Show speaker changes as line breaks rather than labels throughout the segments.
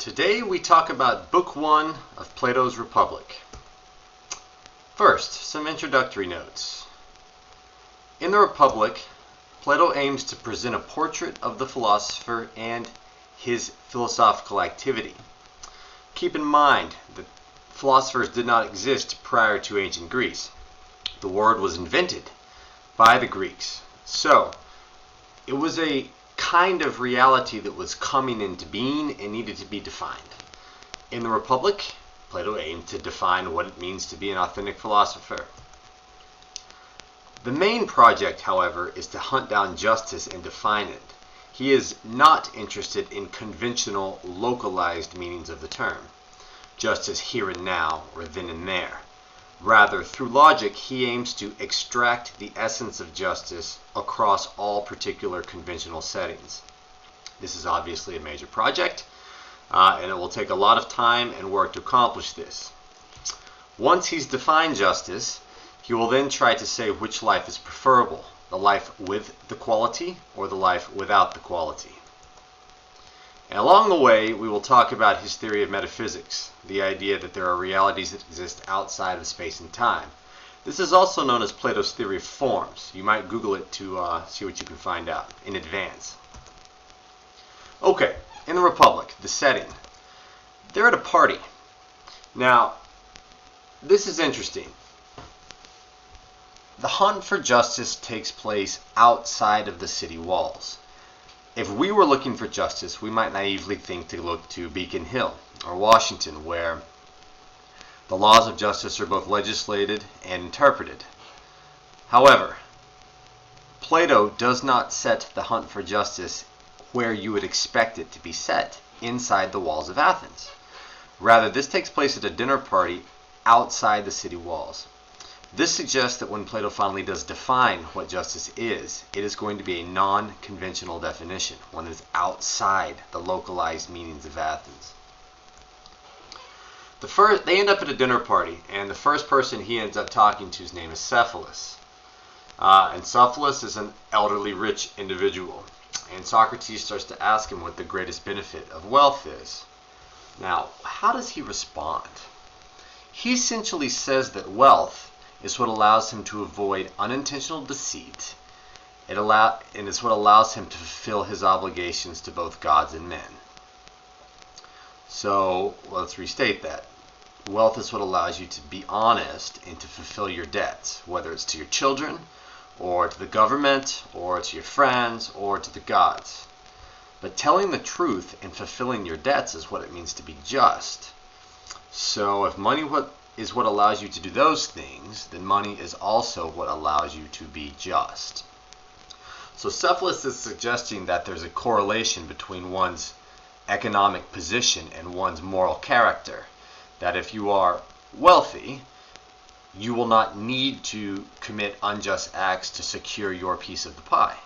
Today we talk about Book 1 of Plato's Republic. First, some introductory notes. In the Republic, Plato aims to present a portrait of the philosopher and his philosophical activity. Keep in mind that philosophers did not exist prior to ancient Greece. The word was invented by the Greeks. So, it was a kind of reality that was coming into being and needed to be defined. In the Republic, Plato aimed to define what it means to be an authentic philosopher. The main project, however, is to hunt down justice and define it. He is not interested in conventional, localized meanings of the term, justice here and now or then and there. Rather, through logic, he aims to extract the essence of justice across all particular conventional settings. This is obviously a major project, and it will take a lot of time and work to accomplish this. Once he's defined justice, he will then try to say which life is preferable, the life with the quality or the life without the quality. And along the way, we will talk about his theory of metaphysics, the idea that there are realities that exist outside of space and time. This is also known as Plato's theory of forms. You might Google it to see what you can find out in advance. Okay, in the Republic, the setting. They're at a party. Now, this is interesting. The hunt for justice takes place outside of the city walls. If we were looking for justice, we might naively think to look to Beacon Hill or Washington, where the laws of justice are both legislated and interpreted. However, Plato does not set the hunt for justice where you would expect it to be set, inside the walls of Athens. Rather, this takes place at a dinner party outside the city walls. This suggests that when Plato finally does define what justice is, it is going to be a non-conventional definition, one that is outside the localized meanings of Athens. They end up at a dinner party, and the first person he ends up talking to's name is Cephalus. And Cephalus is an elderly rich individual, and Socrates starts to ask him what the greatest benefit of wealth is. Now, how does he respond? He essentially says that wealth is what allows him to avoid unintentional deceit. And it's what allows him to fulfill his obligations to both gods and men. So, let's restate that. Wealth is what allows you to be honest and to fulfill your debts, whether it's to your children, or to the government, or to your friends, or to the gods. But telling the truth and fulfilling your debts is what it means to be just. So, if money is what allows you to do those things, then money is also what allows you to be just. So Cephalus is suggesting that there's a correlation between one's economic position and one's moral character. That if you are wealthy, you will not need to commit unjust acts to secure your piece of the pie.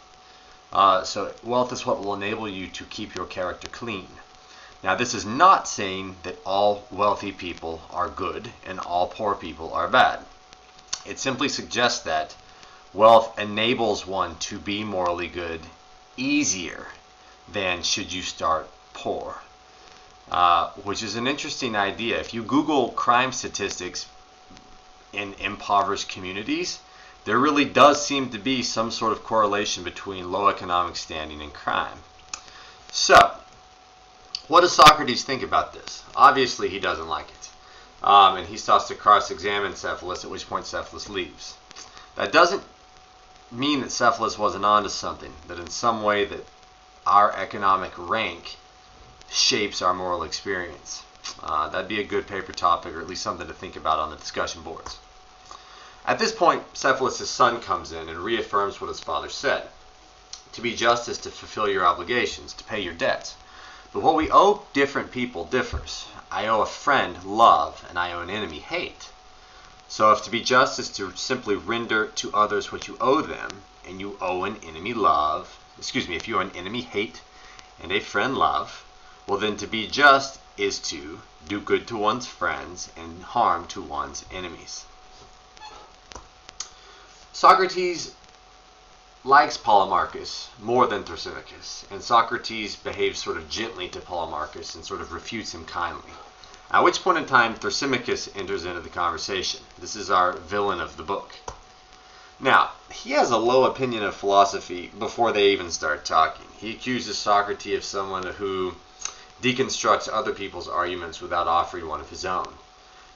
So wealth is what will enable you to keep your character clean. Now, this is not saying that all wealthy people are good and all poor people are bad. It simply suggests that wealth enables one to be morally good easier than should you start poor, which is an interesting idea. If you Google crime statistics in impoverished communities, there really does seem to be some sort of correlation between low economic standing and crime. So, what does Socrates think about this? Obviously, he doesn't like it. And he starts to cross-examine Cephalus, at which point Cephalus leaves. That doesn't mean that Cephalus wasn't onto something, that in some way that our economic rank shapes our moral experience. That'd be a good paper topic, or at least something to think about on the discussion boards. At this point, Cephalus' son comes in and reaffirms what his father said. To be just is to fulfill your obligations, to pay your debts. But what we owe different people differs. I owe a friend love, and I owe an enemy hate. So if to be just is to simply render to others what you owe them, and you owe an enemy if you owe an enemy hate and a friend love, well then to be just is to do good to one's friends and harm to one's enemies. Socrates likes Polemarchus more than Thrasymachus, and Socrates behaves sort of gently to Polemarchus and sort of refutes him kindly. At which point in time, Thrasymachus enters into the conversation. This is our villain of the book. Now, he has a low opinion of philosophy before they even start talking. He accuses Socrates of someone who deconstructs other people's arguments without offering one of his own.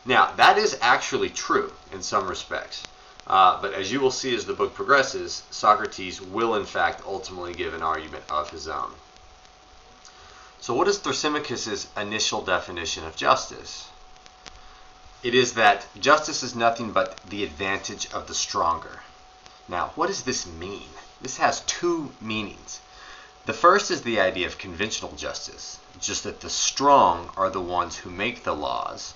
Now, that is actually true in some respects. But as you will see as the book progresses, Socrates will in fact ultimately give an argument of his own. So what is Thrasymachus' initial definition of justice? It is that justice is nothing but the advantage of the stronger. Now, what does this mean? This has two meanings. The first is the idea of conventional justice, just that the strong are the ones who make the laws,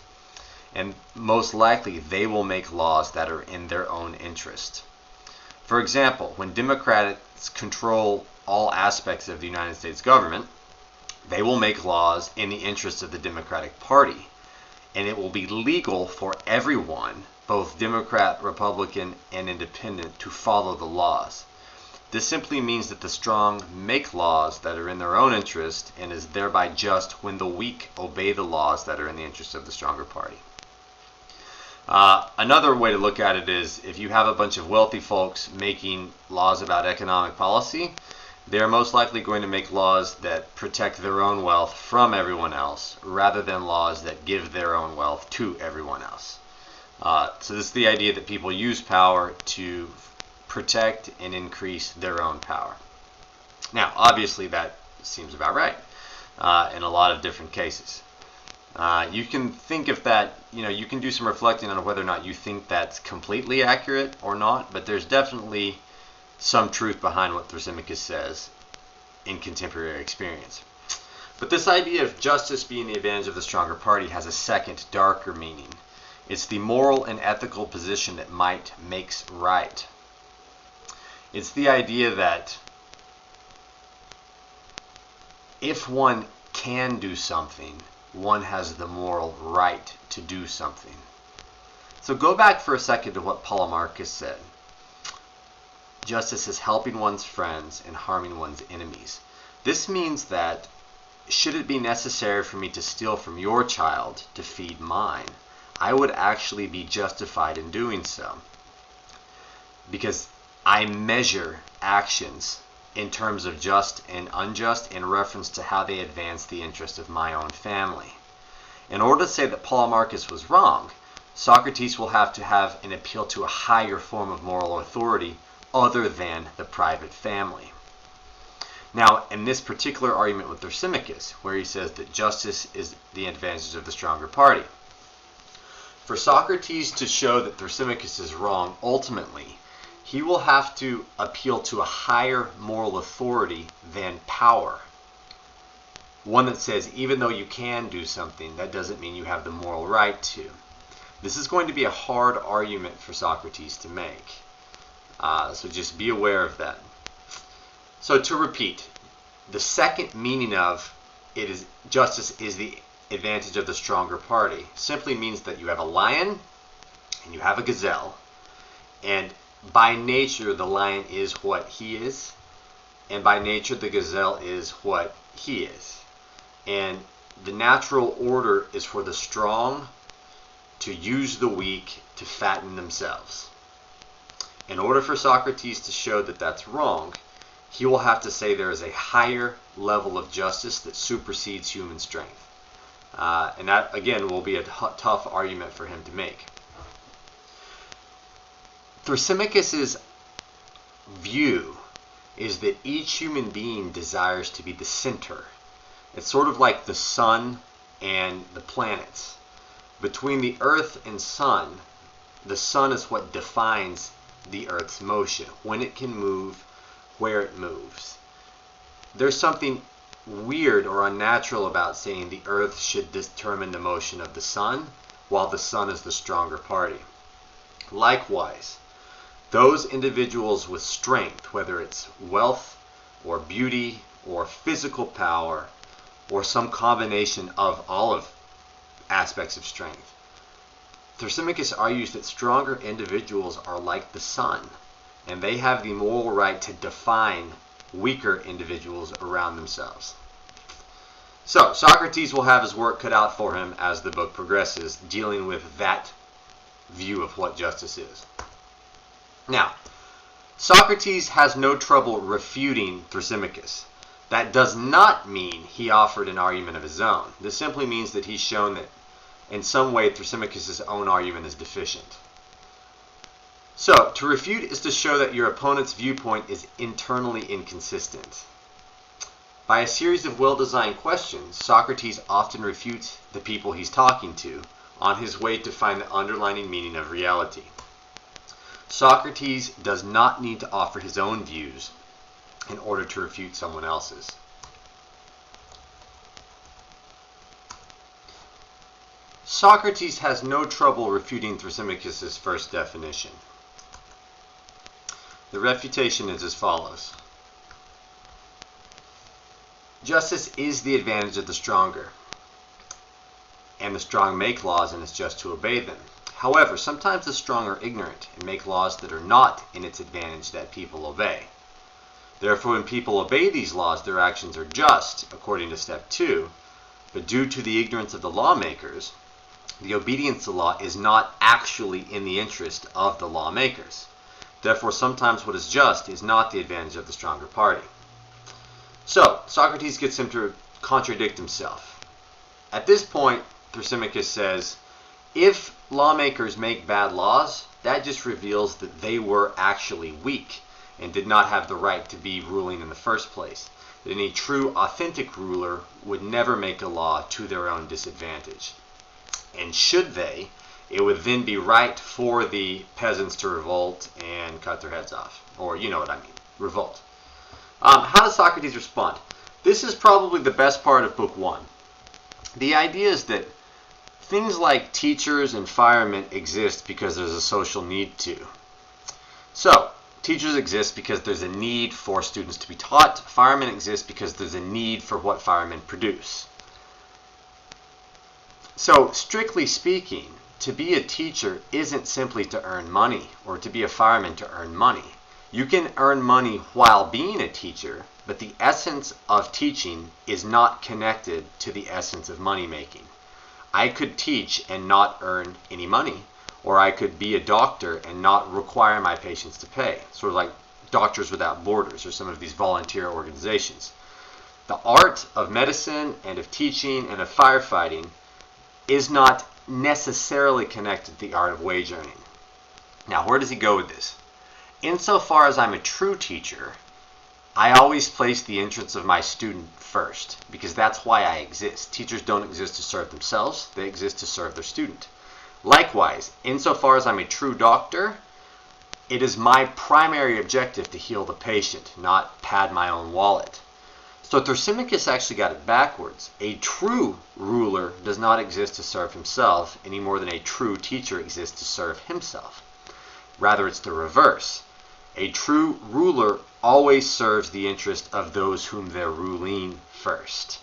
and most likely they will make laws that are in their own interest. For example, when Democrats control all aspects of the United States government, they will make laws in the interest of the Democratic Party, and it will be legal for everyone, both Democrat, Republican, and Independent, to follow the laws. This simply means that the strong make laws that are in their own interest and is thereby just when the weak obey the laws that are in the interest of the stronger party. Another way to look at it is if you have a bunch of wealthy folks making laws about economic policy, they're most likely going to make laws that protect their own wealth from everyone else rather than laws that give their own wealth to everyone else. So this is the idea that people use power to protect and increase their own power. Now, obviously that seems about right in a lot of different cases. You can think of that, you can do some reflecting on whether or not you think that's completely accurate or not, but there's definitely some truth behind what Thrasymachus says in contemporary experience. But this idea of justice being the advantage of the stronger party has a second, darker meaning. It's the moral and ethical position that might makes right. It's the idea that if one can do something, one has the moral right to do something. So go back for a second to what Polemarchus said. Justice is helping one's friends and harming one's enemies. This means that should it be necessary for me to steal from your child to feed mine, I would actually be justified in doing so, because I measure actions in terms of just and unjust in reference to how they advance the interest of my own family. In order to say that Polemarchus was wrong, Socrates will have to have an appeal to a higher form of moral authority other than the private family. Now, in this particular argument with Thrasymachus, where he says that justice is the advantage of the stronger party, for Socrates to show that Thrasymachus is wrong, ultimately, he will have to appeal to a higher moral authority than power. One that says, even though you can do something, that doesn't mean you have the moral right to. This is going to be a hard argument for Socrates to make. So just be aware of that. So to repeat, the second meaning of it is justice is the advantage of the stronger party simply means that you have a lion and you have a gazelle, and by nature the lion is what he is, and by nature the gazelle is what he is. And the natural order is for the strong to use the weak to fatten themselves. In order for Socrates to show that that's wrong, he will have to say there is a higher level of justice that supersedes human strength. And that, again, will be a tough argument for him to make. Thrasymachus' view is that each human being desires to be the center. It's sort of like the sun and the planets. Between the earth and sun, the sun is what defines the earth's motion, when it can move, where it moves. There's something weird or unnatural about saying the earth should determine the motion of the sun, while the sun is the stronger party. Likewise, those individuals with strength, whether it's wealth or beauty or physical power or some combination of all of aspects of strength, Thrasymachus argues that stronger individuals are like the sun. and they have the moral right to define weaker individuals around themselves. So, Socrates will have his work cut out for him as the book progresses, dealing with that view of what justice is. Now, Socrates has no trouble refuting Thrasymachus. That does not mean he offered an argument of his own. This simply means that he's shown that in some way Thrasymachus' own argument is deficient. So, to refute is to show that your opponent's viewpoint is internally inconsistent. By a series of well-designed questions, Socrates often refutes the people he's talking to on his way to find the underlying meaning of reality. Socrates does not need to offer his own views in order to refute someone else's. Socrates has no trouble refuting Thrasymachus' first definition. The refutation is as follows. Justice is the advantage of the stronger, and the strong make laws, and it's just to obey them. However, sometimes the strong are ignorant and make laws that are not in its advantage that people obey. Therefore, when people obey these laws, their actions are just, according to step 2, but due to the ignorance of the lawmakers, the obedience to law is not actually in the interest of the lawmakers. Therefore, sometimes what is just is not the advantage of the stronger party. So, Socrates gets him to contradict himself. At this point, Thrasymachus says, if lawmakers make bad laws, that just reveals that they were actually weak and did not have the right to be ruling in the first place. That any true, authentic ruler would never make a law to their own disadvantage. And should they, it would then be right for the peasants to revolt and cut their heads off. Or, you know what I mean, revolt. How does Socrates respond? This is probably the best part of Book 1. The idea is that things like teachers and firemen exist because there's a social need to. So, teachers exist because there's a need for students to be taught. Firemen exist because there's a need for what firemen produce. So, strictly speaking, to be a teacher isn't simply to earn money, or to be a fireman to earn money. You can earn money while being a teacher, but the essence of teaching is not connected to the essence of money making. I could teach and not earn any money, or I could be a doctor and not require my patients to pay, sort of like Doctors Without Borders or some of these volunteer organizations. The art of medicine and of teaching and of firefighting is not necessarily connected to the art of wage earning. Now, where does he go with this? Insofar as I'm a true teacher, I always place the interests of my student first, because that's why I exist. Teachers don't exist to serve themselves, they exist to serve their student. Likewise, insofar as I'm a true doctor, it is my primary objective to heal the patient, not pad my own wallet. So Thrasymachus actually got it backwards. A true ruler does not exist to serve himself any more than a true teacher exists to serve himself. Rather, it's the reverse. A true ruler always serves the interest of those whom they're ruling first.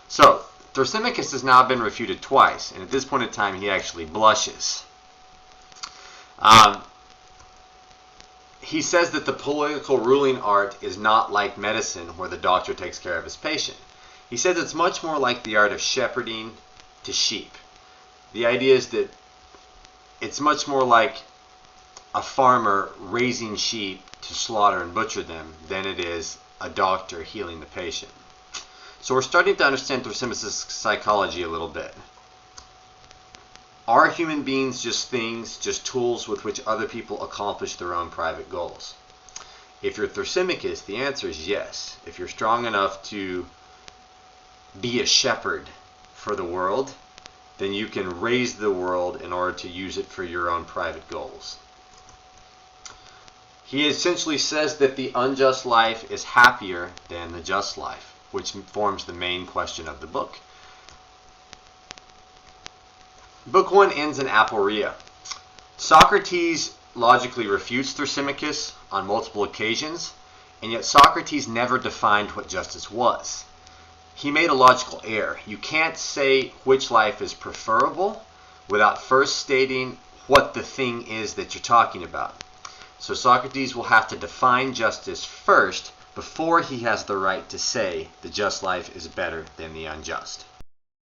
So, Thrasymachus has now been refuted twice, and at this point in time he actually blushes. He says that the political ruling art is not like medicine, where the doctor takes care of his patient. He says it's much more like the art of shepherding to sheep. The idea is that it's much more like a farmer raising sheep to slaughter and butcher them than it is a doctor healing the patient. So we're starting to understand Thrasymachus' psychology a little bit. Are human beings just things, just tools with which other people accomplish their own private goals? If you're Thrasymachus, the answer is yes. If you're strong enough to be a shepherd for the world, then you can raise the world in order to use it for your own private goals. He essentially says that the unjust life is happier than the just life, which forms the main question of the book. Book 1 ends in aporia. Socrates logically refutes Thrasymachus on multiple occasions, and yet Socrates never defined what justice was. He made a logical error. You can't say which life is preferable without first stating what the thing is that you're talking about. So Socrates will have to define justice first before he has the right to say the just life is better than the unjust.